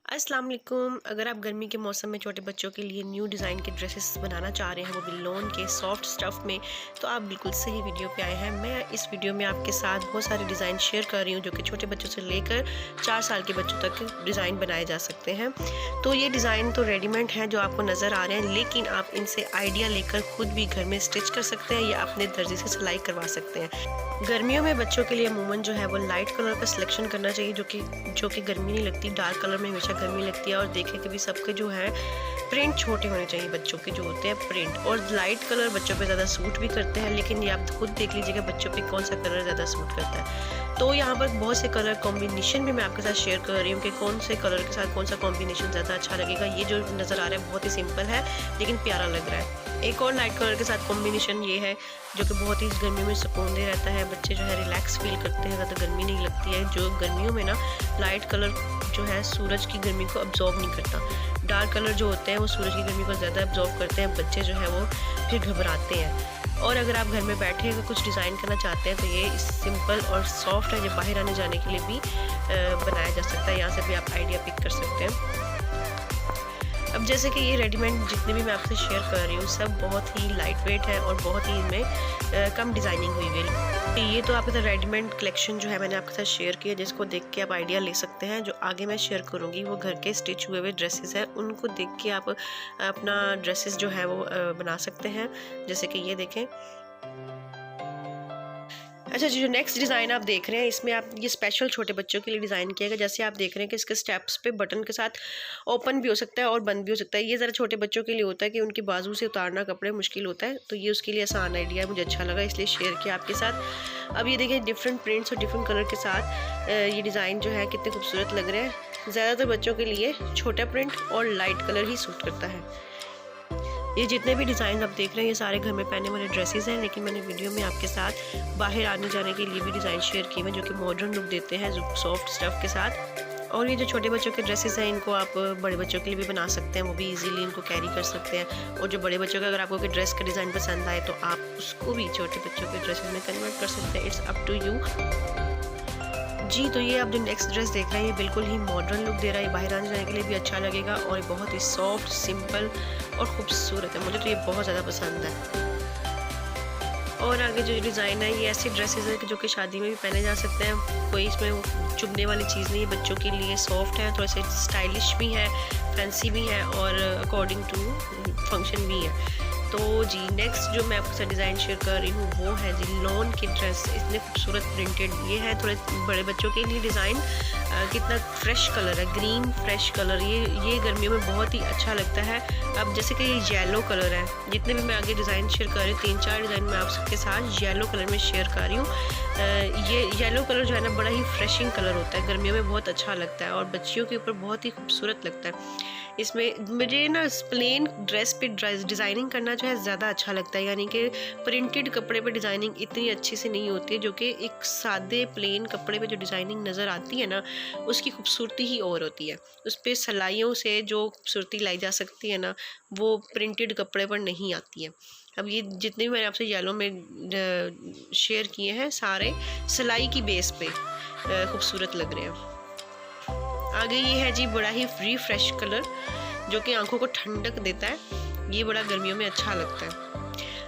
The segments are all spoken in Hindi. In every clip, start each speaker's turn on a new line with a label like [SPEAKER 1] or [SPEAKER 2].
[SPEAKER 1] अस्सलाम वालेकुम। अगर आप गर्मी के मौसम में छोटे बच्चों के लिए न्यू डिज़ाइन के ड्रेसेस बनाना चाह रहे हैं, वो भी लॉन के सॉफ्ट स्टफ़ में, तो आप बिल्कुल सही वीडियो पे आए हैं। मैं इस वीडियो में आपके साथ बहुत सारे डिज़ाइन शेयर कर रही हूँ जो कि छोटे बच्चों से लेकर 4 साल के बच्चों तक डिज़ाइन बनाए जा सकते हैं। तो ये डिज़ाइन तो रेडीमेड हैं जो आपको नज़र आ रहे हैं, लेकिन आप इनसे आइडिया लेकर खुद भी घर में स्टिच कर सकते हैं या अपने दर्जी से सिलाई करवा सकते हैं। गर्मियों में बच्चों के लिए अमूमन जो है वो लाइट कलर का सिलेक्शन करना चाहिए, जो कि गर्मी नहीं लगती। डार्क कलर में हमेशा गर्मी लगती है। और देखें कि भी सबके जो है प्रिंट छोटे होने चाहिए, बच्चों के जो होते हैं प्रिंट। और लाइट कलर बच्चों पे ज़्यादा सूट भी करते हैं, लेकिन ये आप खुद देख लीजिएगा बच्चों पे कौन सा कलर ज़्यादा सूट करता है। तो यहाँ पर बहुत से कलर कॉम्बिनेशन भी मैं आपके साथ शेयर कर रही हूँ कि कौन से कलर के साथ कौन सा कॉम्बिनेशन ज़्यादा अच्छा लगेगा। ये जो नज़र आ रहा है बहुत ही सिंपल है लेकिन प्यारा लग रहा है। एक और लाइट कलर के साथ कॉम्बिनेशन ये है जो कि बहुत ही गर्मी में सुकून दे रहता है। बच्चे जो है रिलैक्स फील करते हैं, ज़्यादा गर्मी नहीं लगती है। जो गर्मियों में ना लाइट कलर जो है सूरज की गर्मी को अब्जॉर्ब नहीं करता। डार्क कलर जो होते हैं वो सूरज की गर्मी को ज़्यादा अब्जॉर्ब करते हैं। बच्चे जो है वो फिर घबराते हैं। और अगर आप घर में बैठे अगर कुछ डिज़ाइन करना चाहते हैं तो ये सिंपल और सॉफ्ट है, जो बाहर आने जाने के लिए भी बनाया जा सकता है। यहाँ से भी आप आइडिया पिक कर सकते हैं। अब जैसे कि ये रेडीमेड जितने भी मैं आपसे शेयर कर रही हूँ सब बहुत ही लाइट वेट है और बहुत ही इनमें कम डिज़ाइनिंग हुई हुई है। ये तो आपके साथ रेडीमेड कलेक्शन जो है मैंने आपके साथ शेयर किया, जिसको देख के आप आइडिया ले सकते हैं। जो आगे मैं शेयर करूँगी वो घर के स्टिच हुए हुए ड्रेसेस हैं, उनको देख के आप अपना ड्रेसेस जो है वो बना सकते हैं। जैसे कि ये देखें। अच्छा जी, जो नेक्स्ट डिज़ाइन आप देख रहे हैं इसमें आप ये स्पेशल छोटे बच्चों के लिए डिज़ाइन किया गया। जैसे आप देख रहे हैं कि इसके स्टेप्स पे बटन के साथ ओपन भी हो सकता है और बंद भी हो सकता है। ये ज़रा छोटे बच्चों के लिए होता है कि उनकी बाजू से उतारना कपड़े मुश्किल होता है, तो ये उसके लिए आसान आइडिया है, मुझे अच्छा लगा इसलिए शेयर किया आपके साथ। अब ये देखिए डिफरेंट प्रिंट्स और डिफरेंट कलर के साथ ये डिज़ाइन जो है कितने खूबसूरत लग रहे हैं। ज़्यादातर बच्चों के लिए छोटा प्रिंट और लाइट कलर ही सूट करता है। ये जितने भी डिज़ाइन आप देख रहे हैं ये सारे घर में पहनने वाले ड्रेसेस हैं, लेकिन मैंने वीडियो में आपके साथ बाहर आने जाने के लिए भी डिज़ाइन शेयर किए हैं जो कि मॉडर्न लुक देते हैं सॉफ्ट स्टफ़ के साथ। और ये जो छोटे बच्चों के ड्रेसेस हैं इनको आप बड़े बच्चों के लिए भी बना सकते हैं, वो भी इजीली इनको कैरी कर सकते हैं। और जो बड़े बच्चों का अगर आपको ड्रेस का डिज़ाइन पसंद आए तो आप उसको भी छोटे बच्चों के ड्रेसेस में कन्वर्ट कर सकते हैं। इट्स अप टू यू जी। तो ये आप जो नेक्स्ट ड्रेस देख रहे हैं ये बिल्कुल ही मॉडर्न लुक दे रहा है, ये बाहर आने जाने के लिए भी अच्छा लगेगा और ये बहुत ही सॉफ्ट सिंपल और ख़ूबसूरत है। मुझे तो ये बहुत ज़्यादा पसंद है। और आगे जो डिज़ाइन है ये ऐसी ड्रेसेस है जो कि शादी में भी पहने जा सकते हैं। कोई इसमें वो चुभने वाली चीज़ नहीं है, बच्चों के लिए सॉफ्ट है, थोड़े से स्टाइलिश भी है, फैंसी भी है और अकॉर्डिंग टू फंक्शन भी है। तो जी नेक्स्ट जो मैं आपके साथ डिज़ाइन शेयर कर रही हूँ वो है जी लॉन की ड्रेस। इतने खूबसूरत प्रिंटेड ये है, थोड़े बड़े बच्चों के लिए डिज़ाइन। कितना फ्रेश कलर है, ग्रीन फ्रेश कलर। ये गर्मियों में बहुत ही अच्छा लगता है। अब जैसे कि ये येलो कलर है, जितने भी मैं आगे डिज़ाइन शेयर कर रही हूँ 3-4 डिज़ाइन मैं आपके साथ येलो कलर में शेयर कर रही हूँ। ये येलो कलर जो है ना बड़ा ही फ्रेशिंग कलर होता है, गर्मियों में बहुत अच्छा लगता है और बच्चियों के ऊपर बहुत ही खूबसूरत लगता है। इसमें मुझे ना प्लेन ड्रेस पे डिज़ाइनिंग करना जो है ज़्यादा अच्छा लगता है, यानी कि प्रिंटेड कपड़े पे डिज़ाइनिंग इतनी अच्छी से नहीं होती है। जो कि एक सादे प्लेन कपड़े पे जो डिज़ाइनिंग नज़र आती है ना उसकी खूबसूरती ही और होती है। उस पर सिलाइयों से जो खूबसूरती लाई जा सकती है ना वो प्रिंटेड कपड़े पर नहीं आती है। अब ये जितने भी मैंने आपसे येलो में शेयर किए हैं सारे सिलाई की बेस पे खूबसूरत लग रहे हैं। आगे ये है जी बड़ा ही फ्री फ्रेश कलर जो कि आंखों को ठंडक देता है। ये बड़ा गर्मियों में अच्छा लगता है।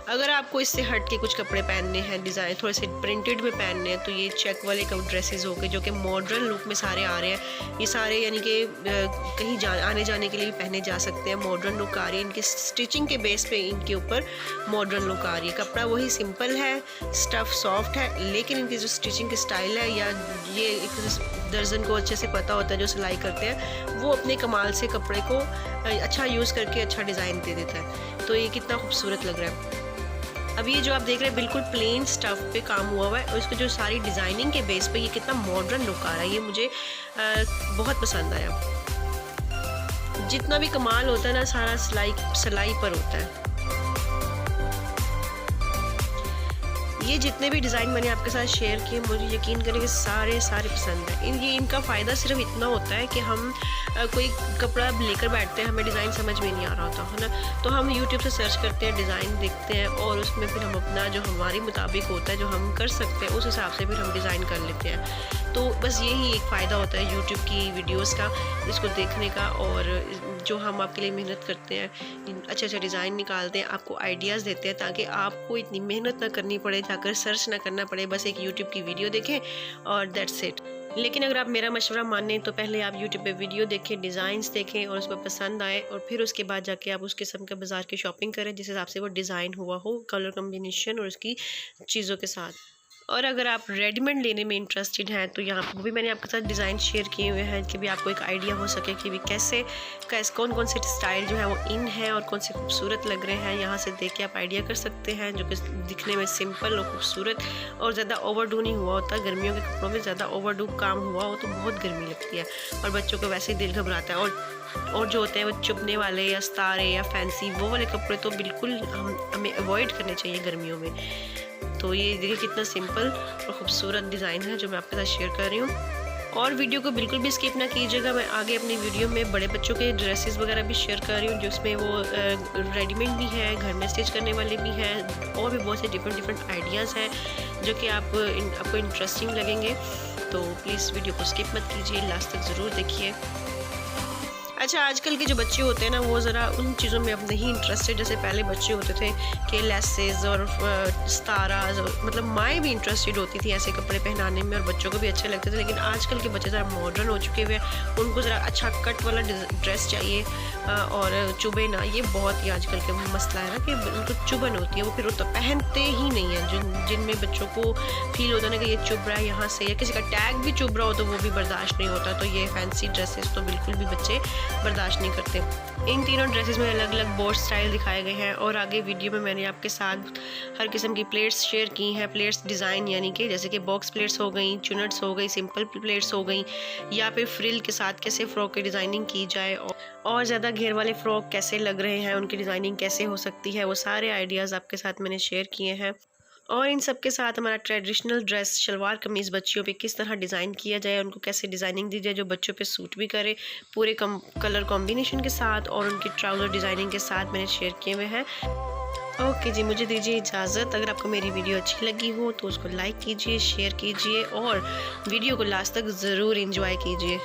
[SPEAKER 1] अगर आपको इससे हट के कुछ कपड़े पहनने हैं, डिज़ाइन थोड़े से प्रिंटेड में पहनने हैं, तो ये चेक वाले ड्रेसेस हो गए जो कि मॉडर्न लुक में सारे आ रहे हैं। ये सारे यानी कि कहीं आने जाने के लिए भी पहने जा सकते हैं। मॉडर्न लुक आ रही है, इनकी स्टिचिंग के बेस पे इनके ऊपर मॉडर्न लुक आ रही है। कपड़ा वही सिंपल है, स्टफ़ सॉफ्ट है, लेकिन इनकी जो स्टिचिंग की स्टाइल है या ये एक दर्जन को अच्छे से पता होता है जो सिलाई करते हैं वो अपने कमाल से कपड़े को अच्छा यूज़ करके अच्छा डिज़ाइन दे देता है। तो ये कितना खूबसूरत लग रहा है। अब ये जो आप देख रहे हैं बिल्कुल प्लेन स्टफ पे काम हुआ हुआ है और इसको जो सारी डिज़ाइनिंग के बेस पे ये कितना मॉडर्न लुक आ रहा है, ये मुझे बहुत पसंद आया। जितना भी कमाल होता है ना सारा सिलाई पर होता है। ये जितने भी डिज़ाइन मैंने आपके साथ शेयर किए मुझे यकीन करें कि सारे पसंद हैं। ये इनका फ़ायदा सिर्फ इतना होता है कि हम कोई कपड़ा लेकर बैठते हैं, हमें डिज़ाइन समझ में नहीं आ रहा होता है ना, तो हम यूट्यूब से सर्च करते हैं, डिज़ाइन देखते हैं और उसमें फिर हम अपना जो हमारे मुताबिक होता है, जो हम कर सकते हैं, उस हिसाब से फिर हम डिज़ाइन कर लेते हैं। तो बस यही एक फ़ायदा होता है यूट्यूब की वीडियोज़ का, इसको देखने का, और जो हम आपके लिए मेहनत करते हैं, अच्छे डिज़ाइन निकालते हैं, आपको आइडियाज़ देते हैं, ताकि आपको इतनी मेहनत ना करनी पड़े, जाकर सर्च ना करना पड़े, बस एक यूट्यूब की वीडियो देखें और दैट्स इट। लेकिन अगर आप मेरा मशवरा मानें तो पहले आप यूट्यूब पे वीडियो देखें, डिज़ाइंस देखें और उस पर पसंद आए, और फिर उसके बाद जाके आप उस किस्म के बाज़ार की शॉपिंग करें जिस हिसाब से वो डिज़ाइन हुआ हो, कलर कम्बिनेशन और उसकी चीज़ों के साथ। और अगर आप रेडीमेड लेने में इंटरेस्टेड हैं तो यहाँ पर भी मैंने आपके साथ डिज़ाइन शेयर किए हुए हैं कि भी आपको एक आइडिया हो सके कि भी कैसे कौन से स्टाइल जो है वो इन है और कौन से खूबसूरत लग रहे हैं। यहाँ से देख के आप आइडिया कर सकते हैं, जो कि दिखने में सिंपल और खूबसूरत और ज़्यादा ओवरडू नहीं हुआ होता। गर्मियों के कपड़ों में ज़्यादा ओवरडू काम हुआ हो तो बहुत गर्मी लगती है और बच्चों को वैसे ही दिल घबराता है। और जो होते हैं वो चुभने वाले या सितारे या फैंसी वो वाले कपड़े तो बिल्कुल हमें अवॉइड करने चाहिए गर्मियों में। तो ये देखिए कितना सिंपल और ख़ूबसूरत डिज़ाइन है जो मैं आपके साथ शेयर कर रही हूँ। और वीडियो को बिल्कुल भी स्किप ना कीजिएगा, मैं आगे अपनी वीडियो में बड़े बच्चों के ड्रेसेस वगैरह भी शेयर कर रही हूँ, जिसमें वो रेडीमेड भी है, घर में स्टिच करने वाले भी हैं, और भी बहुत से डिफरेंट आइडियाज़ हैं जो कि आपको इंटरेस्टिंग लगेंगे। तो प्लीज़ वीडियो को स्किप मत कीजिए, लास्ट तक ज़रूर देखिए। अच्छा, आजकल के जो बच्चे होते हैं ना वो ज़रा उन चीज़ों में अब नहीं इंटरेस्टेड जैसे पहले बच्चे होते थे कि लेसेस और स्ताराज, मतलब माएँ भी इंटरेस्टेड होती थी ऐसे कपड़े पहनाने में और बच्चों को भी अच्छे लगते थे। लेकिन आजकल के बच्चे ज़रा मॉडर्न हो चुके हुए हैं, उनको ज़रा अच्छा कट वाला ड्रेस चाहिए और चुभे ना। ये बहुत ही आजकल का मसला है ना कि उनको चुभन होती है, वो फिर तो पहनते ही नहीं हैं। जिनमें बच्चों को फील होता है ना कि ये चुभ रहा है यहाँ से, या किसी का टैग भी चुभ रहा हो तो वो भी बर्दाश्त नहीं होता। तो ये फैंसी ड्रेसेस तो बिल्कुल भी बच्चे बर्दाश्त नहीं करते। इन तीनों ड्रेसेस में अलग अलग बोर्ड स्टाइल दिखाए गए हैं और आगे वीडियो में मैंने आपके साथ हर किस्म की प्लेट्स शेयर की हैं। प्लेट्स डिज़ाइन यानी कि जैसे कि बॉक्स प्लेट्स हो गई, चुनट्स हो गई, सिंपल प्लेट्स हो गई, या फिर फ्रिल के साथ कैसे फ़्रॉक की डिज़ाइनिंग की जाए और ज़्यादा घेर वाले फ़्रॉक कैसे लग रहे हैं, उनकी डिज़ाइनिंग कैसे हो सकती है, वो सारे आइडियाज़ आपके साथ मैंने शेयर किए हैं। और इन सब के साथ हमारा ट्रेडिशनल ड्रेस शलवार कमीज़ बच्चियों पे किस तरह डिज़ाइन किया जाए, उनको कैसे डिज़ाइनिंग दी जाए जो बच्चों पे सूट भी करे, पूरे कलर कॉम्बिनेशन के साथ और उनकी ट्राउज़र डिज़ाइनिंग के साथ मैंने शेयर किए हुए हैं। ओके जी, मुझे दीजिए इजाज़त। अगर आपको मेरी वीडियो अच्छी लगी हो तो उसको लाइक कीजिए, शेयर कीजिए और वीडियो को लास्ट तक ज़रूर एंजॉय कीजिए।